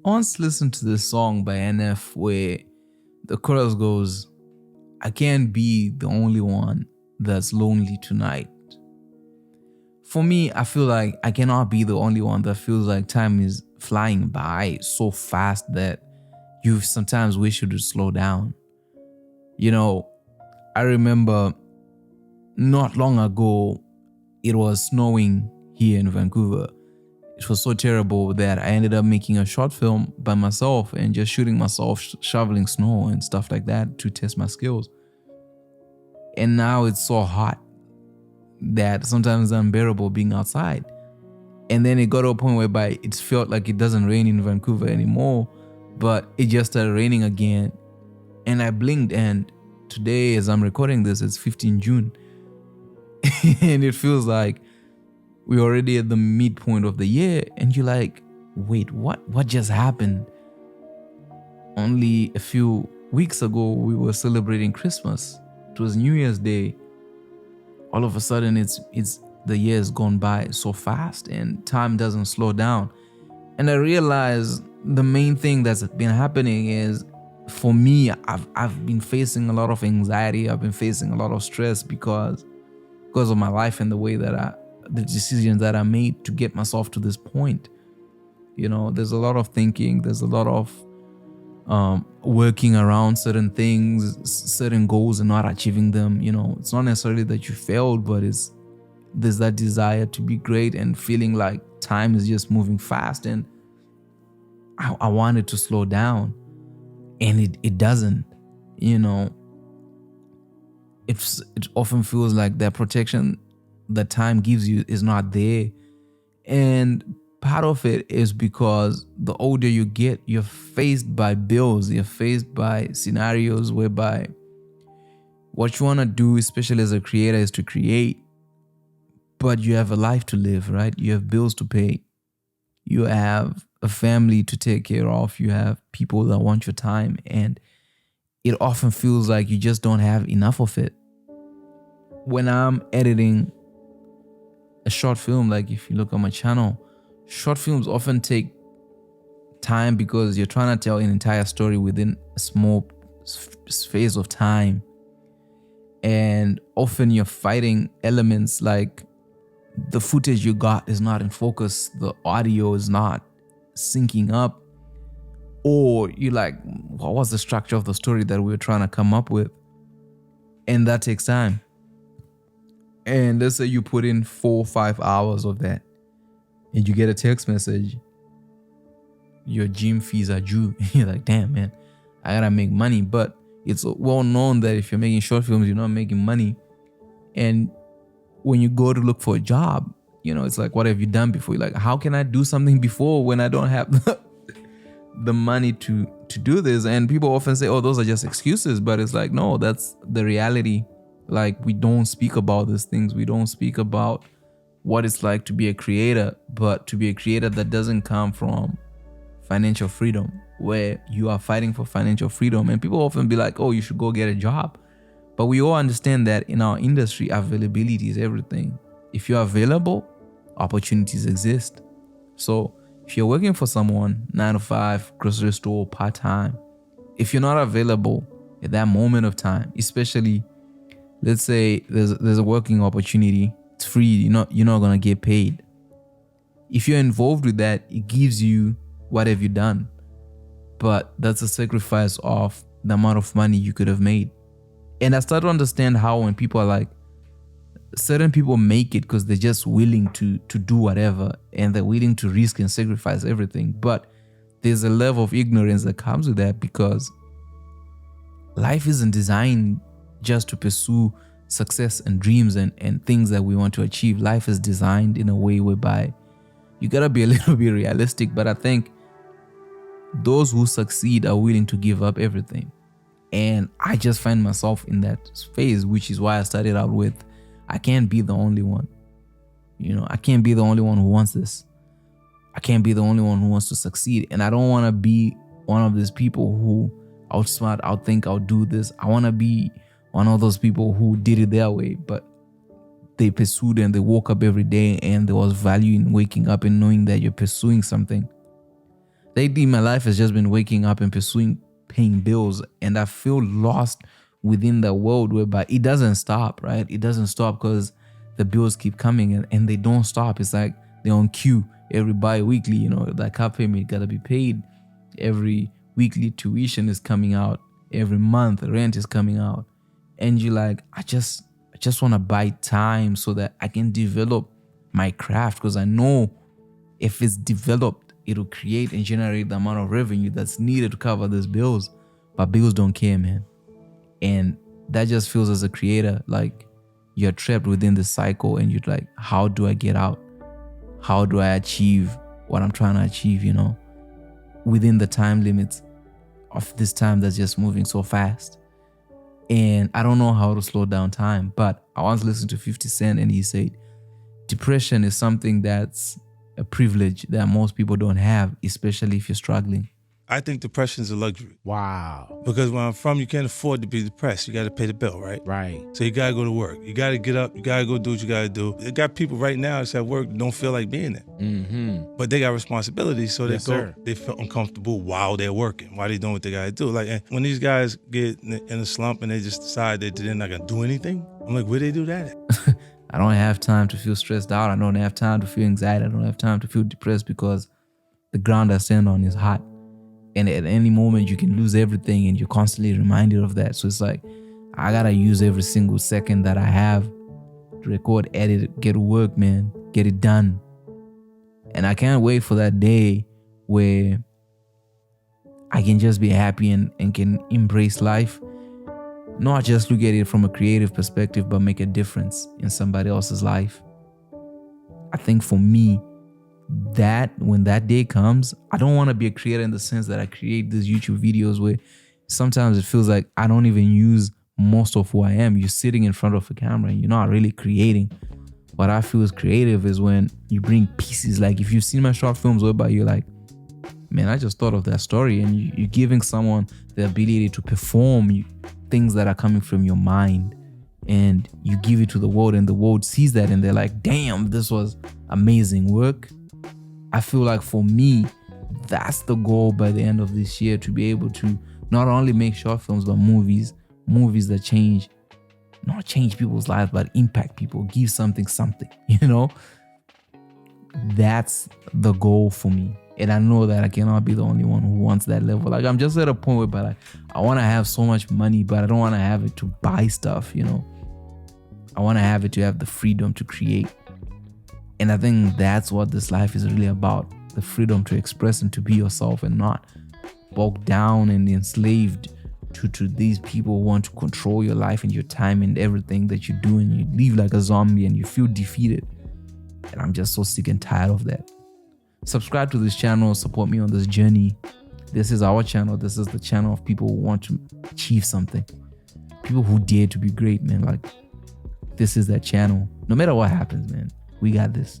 once listened to this song by NF where the chorus goes, I can't be the only one that's lonely tonight. For me, I feel like I cannot be the only one that feels like time is flying by so fast that you sometimes wish you would slow down. You know, I remember not long ago, it was snowing here in Vancouver. It was so terrible that I ended up making a short film by myself and just shooting myself shoveling snow and stuff like that to test my skills. And now it's so hot that sometimes it's unbearable being outside. And then it got to a point whereby it felt like it doesn't rain in Vancouver anymore, but it just started raining again. And I blinked, and today, as I'm recording this, it's 15 June. And it feels like we're already at the midpoint of the year, and you're like, wait, what just happened? Only a few weeks ago, we were celebrating Christmas. It was New Year's Day. All of a sudden, it's the year's gone by so fast, and time doesn't slow down. And I realized the main thing that's been happening is, for me, I've been facing a lot of anxiety. I've been facing a lot of stress because of my life and the way that the decisions that I made to get myself to this point. You know, there's a lot of thinking. There's a lot of working around certain things, certain goals, and not achieving them. You know, it's not necessarily that you failed, but there's that desire to be great and feeling like time is just moving fast, and I wanted to slow down, and it doesn't. You know, it often feels like that protection that time gives you is not there. And part of it is because the older you get, you're faced by bills, you're faced by scenarios whereby what you want to do, especially as a creator, is to create, but you have a life to live, right? You have bills to pay. You have a family to take care of. You have people that want your time, and it often feels like you just don't have enough of it. When I'm editing a short film, like if you look on my channel, short films often take time because you're trying to tell an entire story within a small space of time. And often you're fighting elements like the footage you got is not in focus, the audio is not syncing up, or you're like, what was the structure of the story that we were trying to come up with? And that takes time. And let's say you put in 4 or 5 hours of that, and you get a text message, your gym fees are due. You're like, damn, man, I gotta make money. But it's well known that if you're making short films, you're not making money. And when you go to look for a job, you know, it's like, what have you done before? You're like, how can I do something before when I don't have the money to do this? And people often say, oh, those are just excuses. But it's like, no, that's the reality. Like, we don't speak about these things. We don't speak about what it's like to be a creator, but to be a creator that doesn't come from financial freedom, where you are fighting for financial freedom. And people often be like, oh, you should go get a job. But we all understand that in our industry, availability is everything. If you're available, opportunities exist. So if you're working for someone, 9 to 5, grocery store, part-time, if you're not available at that moment of time, especially, let's say there's a working opportunity, it's free, you're not gonna get paid. If you're involved with that, it gives you what have you done. But that's a sacrifice of the amount of money you could have made. And I start to understand how when people are like, certain people make it because they're just willing to do whatever, and they're willing to risk and sacrifice everything. But there's a level of ignorance that comes with that, because life isn't designed just to pursue success and dreams and things that we want to achieve. Life is designed in a way whereby you gotta be a little bit realistic. But I think those who succeed are willing to give up everything. And I just find myself in that phase, which is why I started out with, I can't be the only one. You know, I can't be the only one who wants this. I can't be the only one who wants to succeed. And I don't want to be one of these people who outsmart, outthink, outdo this. I want to be one of those people who did it their way, but they pursued and they woke up every day, and there was value in waking up and knowing that you're pursuing something. Lately, my life has just been waking up and pursuing paying bills, and I feel lost within the world whereby it doesn't stop, right? It doesn't stop because the bills keep coming and they don't stop. It's like they're on queue every bi-weekly, that car payment gotta be paid. Every weekly tuition is coming out. Every month rent is coming out. And you're like, I just want to buy time so that I can develop my craft, because I know if it's developed, it'll create and generate the amount of revenue that's needed to cover those bills. But bills don't care, man. And that just feels, as a creator, like you're trapped within the cycle and you're like, how do I get out? How do I achieve what I'm trying to achieve, within the time limits of this time that's just moving so fast? And I don't know how to slow down time. But I once listened to 50 Cent and he said, depression is something that's a privilege that most people don't have, especially if you're struggling. I think depression is a luxury. Wow. Because where I'm from, you can't afford to be depressed. You got to pay the bill, right? Right. So you got to go to work. You got to get up. You got to go do what you got to do. You got people right now that's at work that don't feel like being there. Mm-hmm. But they got responsibilities, so Yes, sir. they feel uncomfortable while they're working, while they're doing what they got to do. Like, and when these guys get in a slump and they just decide that they're not going to do anything, I'm like, where they do that at? I don't have time to feel stressed out. I don't have time to feel anxiety. I don't have time to feel depressed because the ground I stand on is hot. And at any moment you can lose everything and you're constantly reminded of that. So it's like, I gotta use every single second that I have to record, edit, get to work, man, get it done. And I can't wait for that day where I can just be happy and can embrace life. Not just look at it from a creative perspective, but make a difference in somebody else's life. I think for me, that when that day comes, I don't want to be a creator in the sense that I create these YouTube videos where sometimes it feels like I don't even use most of who I am. You're sitting in front of a camera and you're not really creating. What I feel is creative is when you bring pieces. Like if you've seen my short films whereby you're like, man, I just thought of that story, and you're giving someone the ability to perform things that are coming from your mind, and you give it to the world and the world sees that and they're like, damn, this was amazing work. I feel like for me, that's the goal by the end of this year, to be able to not only make short films, but movies that not change people's lives, but impact people, give something, That's the goal for me. And I know that I cannot be the only one who wants that level. Like I'm just at a point where I want to have so much money, but I don't want to have it to buy stuff, I want to have it to have the freedom to create. And I think that's what this life is really about. The freedom to express and to be yourself, and not bogged down and enslaved to these people who want to control your life and your time and everything that you do, and you live like a zombie and you feel defeated. And I'm just so sick and tired of that. Subscribe to this channel, support me on this journey. This is our channel. This is the channel of people who want to achieve something. People who dare to be great, man. Like, this is that channel. No matter what happens, man, we got this.